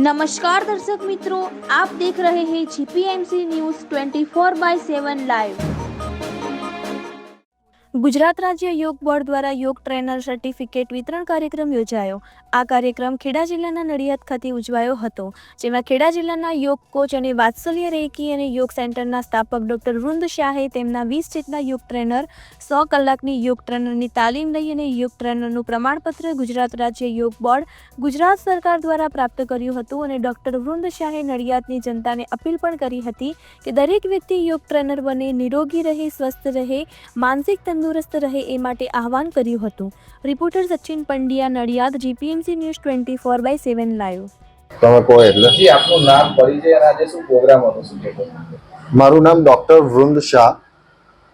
नमस्कार दर्शक मित्रों, आप देख रहे हैं जीपीएमसी न्यूज़ 24/7 लाइव। ગુજરાત રાજ્ય યોગ બોર્ડ દ્વારા યોગ ટ્રેનર સર્ટિફિકેટ વિતરણ કાર્યક્રમ યોજાયો। આ કાર્યક્રમ ખેડા જિલ્લાના નડિયાદ ખાતે ઉજવાયો હતો, જેમાં ખેડા જિલ્લાના યોગ કોચ અને વાત્સલ્ય રેકી અને યોગ સેન્ટરના સ્થાપક ડોક્ટર વૃંદ શાહે તેમના 20 જેટલા યોગ ટ્રેનર 100 કલાકની યોગ ટ્રેનરની તાલીમ લઈ અને યોગ ટ્રેનરનું પ્રમાણપત્ર ગુજરાત રાજ્ય યોગ બોર્ડ ગુજરાત સરકાર દ્વારા પ્રાપ્ત કર્યું હતું। અને ડોક્ટર વૃંદ શાહે નડિયાદની જનતાને અપીલ પણ કરી હતી કે દરેક વ્યક્તિ યોગ ટ્રેનર બને, નિરોગી રહે, સ્વસ્થ રહે, માનસિક તંદુરસ્ત રહે એ માટે આહવાન કર્યું હતું। Reporter Sachin Pandya, Nadiad, GPMC news 24/7 live. તમે કહો એટલે જી આપનું નામ, પરિચય અને આજે શું પ્રોગ્રામ હતો, શું કહેતો? મારું નામ ડોક્ટર વૃંદ શાહ,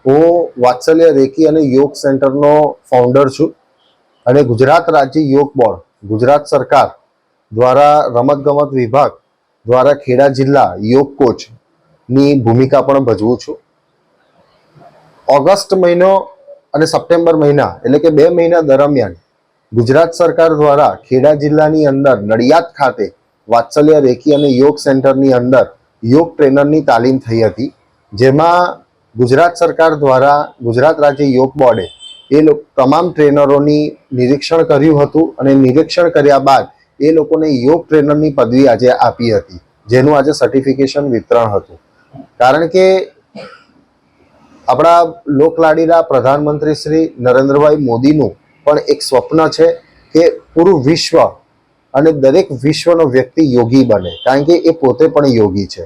હું વાત્સલ્ય રેકી અને યોગ સેન્ટરનો ફાઉન્ડર છું અને ગુજરાત રાજ્ય યોગ બોર્ડ ગુજરાત સરકાર દ્વારા રમતગમત વિભાગ દ્વારા ખેડા જિલ્લા યોગ કોચની ભૂમિકા પણ ભજવું છું। ઓગસ્ટ મહિનો અને સપ્ટેમ્બર મહિના એટલે કે 2 મહિના દરમિયાન ગુજરાત સરકાર દ્વારા ખેડા જિલ્લાની અંદર નડિયાદ ખાતે વાત્સલ્ય રેકી અને યોગ સેન્ટરની અંદર યોગ ટ્રેનરની તાલીમ થઈ હતી, જેમાં ગુજરાત સરકાર દ્વારા ગુજરાત રાજ્ય યોગ બોર્ડે તમામ ટ્રેનરોની નિરીક્ષણ કર્યું હતું અને નિરીક્ષણ કર્યા બાદ એ લોકોને યોગ ટ્રેનરની પદવી આજે આપી હતી, જેનું આજે સર્ટિફિકેશન વિતરણ હતું। કારણ કે આપણા લોકલાડીલા પ્રધાનમંત્રી શ્રી નરેન્દ્રભાઈ મોદીનું પણ એક સ્વપ્ન છે કે પૂરું વિશ્વ અને દરેક વિશ્વનો વ્યક્તિ યોગી બને, કારણ કે એ પોતે પણ યોગી છે।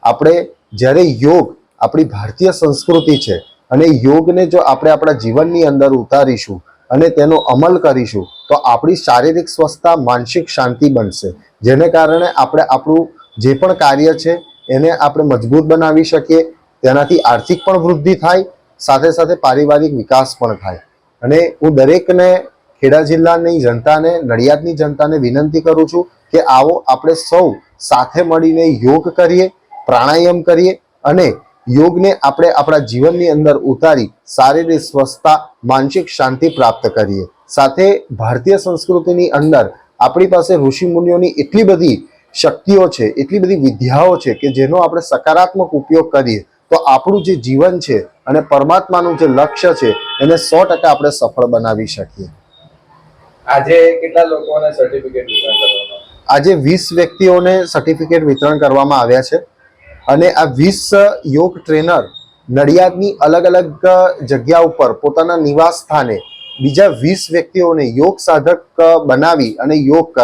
આપણે જ્યારે યોગ આપણી ભારતીય સંસ્કૃતિ છે અને યોગને જો આપણે આપણા જીવનની અંદર ઉતારીશું અને તેનો અમલ કરીશું તો આપણી શારીરિક સ્વસ્થતા, માનસિક શાંતિ બનશે, જેને કારણે આપણે આપણું જે પણ કાર્ય છે એને આપણે મજબૂત બનાવી શકીએ, તેનાથી આર્થિક પણ વૃદ્ધિ થાય, સાથે સાથે પારિવારિક વિકાસ પણ થાય। અને હું દરેકને ખેડા જિલ્લાની જનતાને, નડિયાદની જનતાને વિનંતી કરું છું કે આવો આપણે સૌ સાથે મળીને યોગ કરીએ, પ્રાણાયામ કરીએ અને યોગને આપણે આપણા જીવનની અંદર ઉતારી શારીરિક સ્વસ્થતા, માનસિક શાંતિ પ્રાપ્ત કરીએ। સાથે ભારતીય સંસ્કૃતિની અંદર આપણી પાસે ઋષિ મુનિઓની એટલી બધી શક્તિઓ છે, એટલી બધી વિદ્યાઓ છે કે જેનો આપણે સકારાત્મક ઉપયોગ કરીએ તો આપણું જે જીવન છે અને પરમાત્માનું જે લક્ષ્ય છે એને 100% આપણે સફળ બનાવી શકીએ। આજે કેટલા લોકોને સર્ટિફિકેટ વિતરણ કરવામાં? આજે 20 વ્યક્તિઓને સર્ટિફિકેટ વિતરણ કરવામાં આવ્યા છે અને આ 20 યોગ ટ્રેનર નડિયાદની અલગ અલગ જગ્યા ઉપર પોતાના નિવાસ સ્થાને બીજા 20 વ્યક્તિઓને યોગ સાધક બનાવી અને યોગ